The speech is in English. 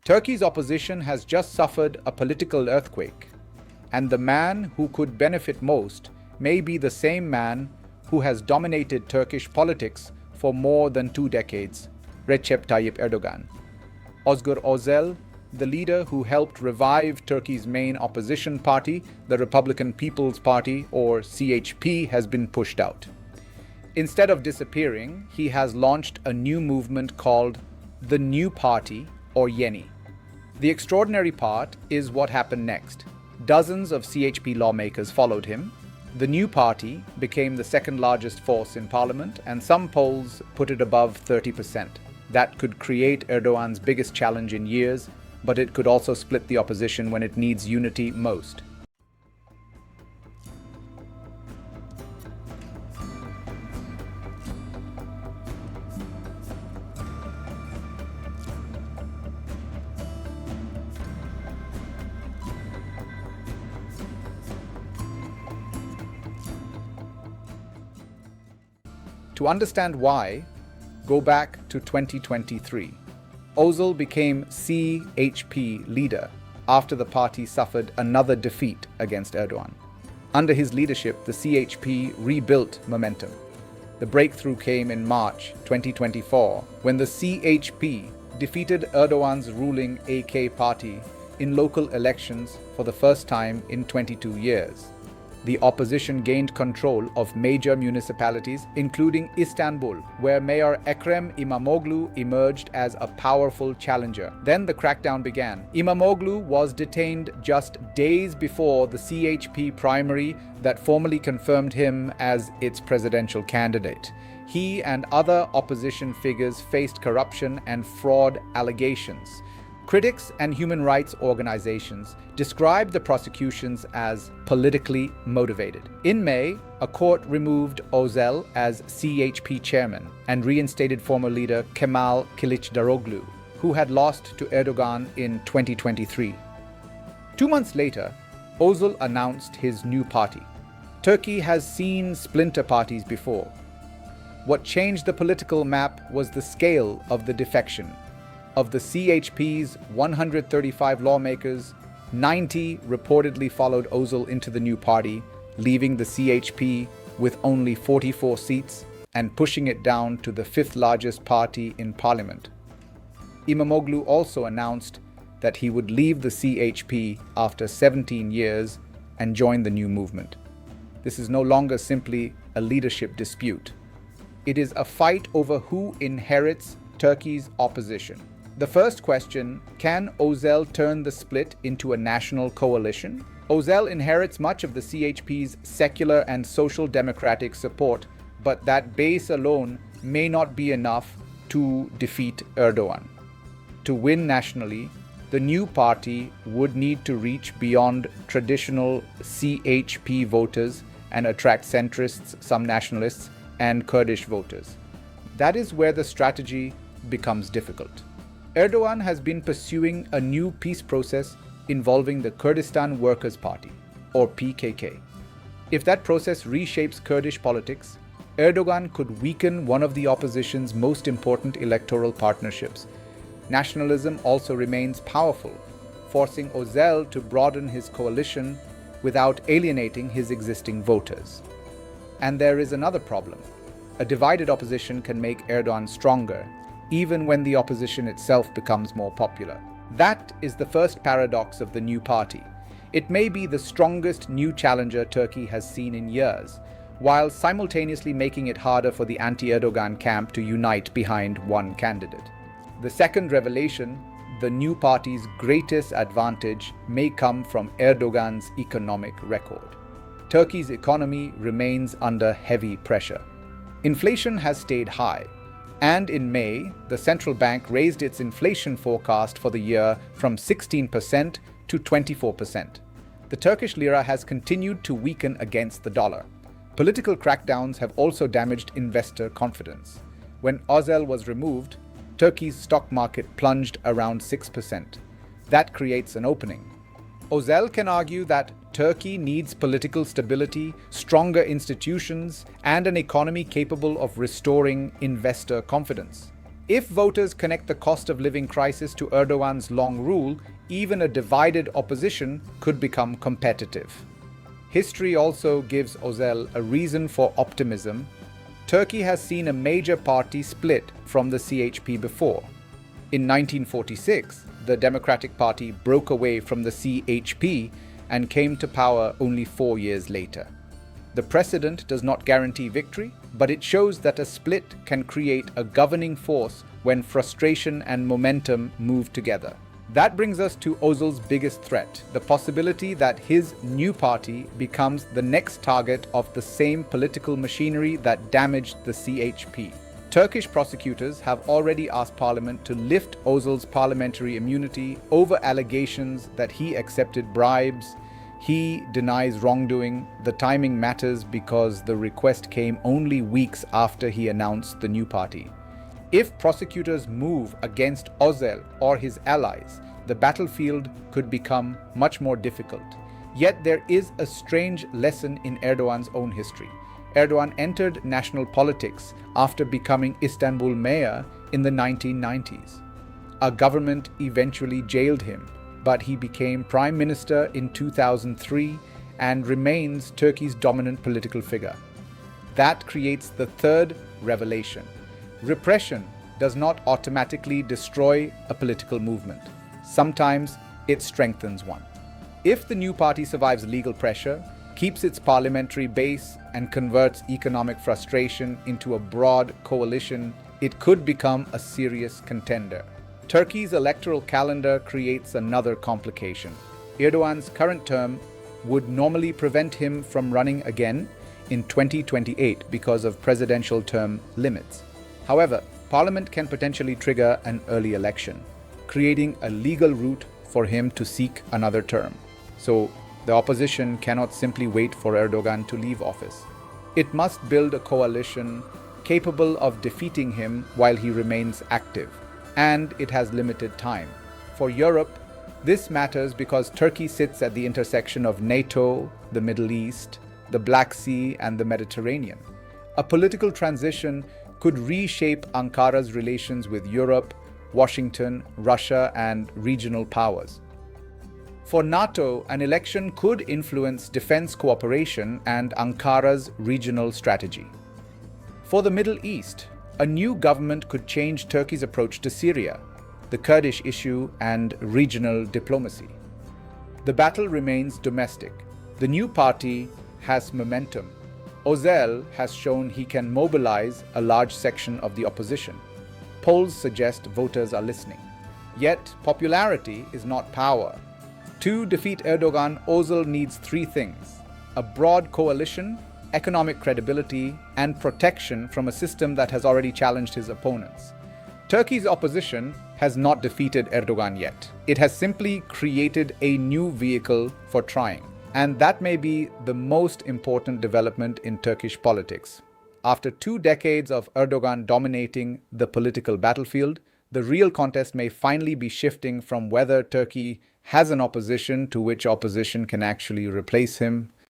Turkey's opposition has just suffered a political earthquake, and the man who could benefit most may be the same man who has dominated Turkish politics for more than 2 decades, Recep Tayyip Erdogan. Ozgur Ozel, the leader who helped revive Turkey's main opposition party, the Republican People's Party, or CHP, has been pushed out. Instead of disappearing, he has launched a new movement called the New Party, or Yenni. The extraordinary part is what happened next. Dozens of CHP lawmakers followed him. The new party became the second largest force in parliament, and some polls put it above 30%. That could create Erdogan's biggest challenge in years, but it could also split the opposition when it needs unity most. To understand why, go back to 2023. Ozel became CHP leader after the party suffered another defeat against Erdogan. Under his leadership, the CHP rebuilt momentum. The breakthrough came in March 2024 when the CHP defeated Erdogan's ruling AK party in local elections for the first time in 22 years. The opposition gained control of major municipalities, including Istanbul, where Mayor Ekrem Imamoglu emerged as a powerful challenger. Then the crackdown began. Imamoglu was detained just days before the CHP primary that formally confirmed him as its presidential candidate. He and other opposition figures faced corruption and fraud allegations. Critics and human rights organizations described the prosecutions as politically motivated. In May, a court removed Ozel as CHP chairman and reinstated former leader Kemal Kılıçdaroğlu, who had lost to Erdogan in 2023. 2 months later, Ozel announced his new party. Turkey has seen splinter parties before. What changed the political map was the scale of the defection. Of the CHP's 135 lawmakers, 90 reportedly followed Ozel into the new party, leaving the CHP with only 44 seats and pushing it down to the 5th largest party in parliament. Imamoglu also announced that he would leave the CHP after 17 years and join the new movement. This is no longer simply a leadership dispute. It is a fight over who inherits Turkey's opposition. The first question, can Ozel turn the split into a national coalition? Ozel inherits much of the CHP's secular and social democratic support, but that base alone may not be enough to defeat Erdogan. To win nationally, the new party would need to reach beyond traditional CHP voters and attract centrists, some nationalists, and Kurdish voters. That is where the strategy becomes difficult. Erdogan has been pursuing a new peace process involving the Kurdistan Workers' Party, or PKK. If that process reshapes Kurdish politics, Erdogan could weaken one of the opposition's most important electoral partnerships. Nationalism also remains powerful, forcing Ozel to broaden his coalition without alienating his existing voters. And there is another problem. A divided opposition can make Erdogan stronger, even when the opposition itself becomes more popular. That is the first paradox of the new party. It may be the strongest new challenger Turkey has seen in years, while simultaneously making it harder for the anti-Erdogan camp to unite behind one candidate. The second revelation, the new party's greatest advantage may come from Erdogan's economic record. Turkey's economy remains under heavy pressure. Inflation has stayed high, and in May, the central bank raised its inflation forecast for the year from 16% to 24%. The Turkish lira has continued to weaken against the dollar. Political crackdowns have also damaged investor confidence. When Ozel was removed, Turkey's stock market plunged around 6%. That creates an opening. Ozel can argue that Turkey needs political stability, stronger institutions, and an economy capable of restoring investor confidence. If voters connect the cost of living crisis to Erdogan's long rule, even a divided opposition could become competitive. History also gives Ozel a reason for optimism. Turkey has seen a major party split from the CHP before. In 1946, the Democratic Party broke away from the CHP and came to power only 4 years later. The precedent does not guarantee victory, but it shows that a split can create a governing force when frustration and momentum move together. That brings us to Ozel's biggest threat, the possibility that his new party becomes the next target of the same political machinery that damaged the CHP. Turkish prosecutors have already asked Parliament to lift Ozel's parliamentary immunity over allegations that he accepted bribes. He denies wrongdoing. The timing matters because the request came only weeks after he announced the new party. If prosecutors move against Ozel or his allies, the battlefield could become much more difficult. Yet there is a strange lesson in Erdogan's own history. Erdogan entered national politics after becoming Istanbul Mayor in the 1990s. A government eventually jailed him, but he became Prime Minister in 2003 and remains Turkey's dominant political figure. That creates the third revelation. Repression does not automatically destroy a political movement. Sometimes it strengthens one. If the new party survives legal pressure, keeps its parliamentary base, and converts economic frustration into a broad coalition, it could become a serious contender. Turkey's electoral calendar creates another complication. Erdogan's current term would normally prevent him from running again in 2028 because of presidential term limits. However, Parliament can potentially trigger an early election, creating a legal route for him to seek another term. So, the opposition cannot simply wait for Erdogan to leave office. It must build a coalition capable of defeating him while he remains active, and it has limited time. For Europe, this matters because Turkey sits at the intersection of NATO, the Middle East, the Black Sea, and the Mediterranean. A political transition could reshape Ankara's relations with Europe, Washington, Russia, and regional powers. For NATO, an election could influence defense cooperation and Ankara's regional strategy. For the Middle East, a new government could change Turkey's approach to Syria, the Kurdish issue, and regional diplomacy. The battle remains domestic. The new party has momentum. Ozel has shown he can mobilize a large section of the opposition. Polls suggest voters are listening. Yet, popularity is not power. To defeat Erdogan, Ozel needs three things: a broad coalition, economic credibility, and protection from a system that has already challenged his opponents. Turkey's opposition has not defeated Erdogan yet. It has simply created a new vehicle for trying. And that may be the most important development in Turkish politics. After 2 decades of Erdogan dominating the political battlefield, the real contest may finally be shifting from whether Turkey has an opposition to which opposition can actually replace him.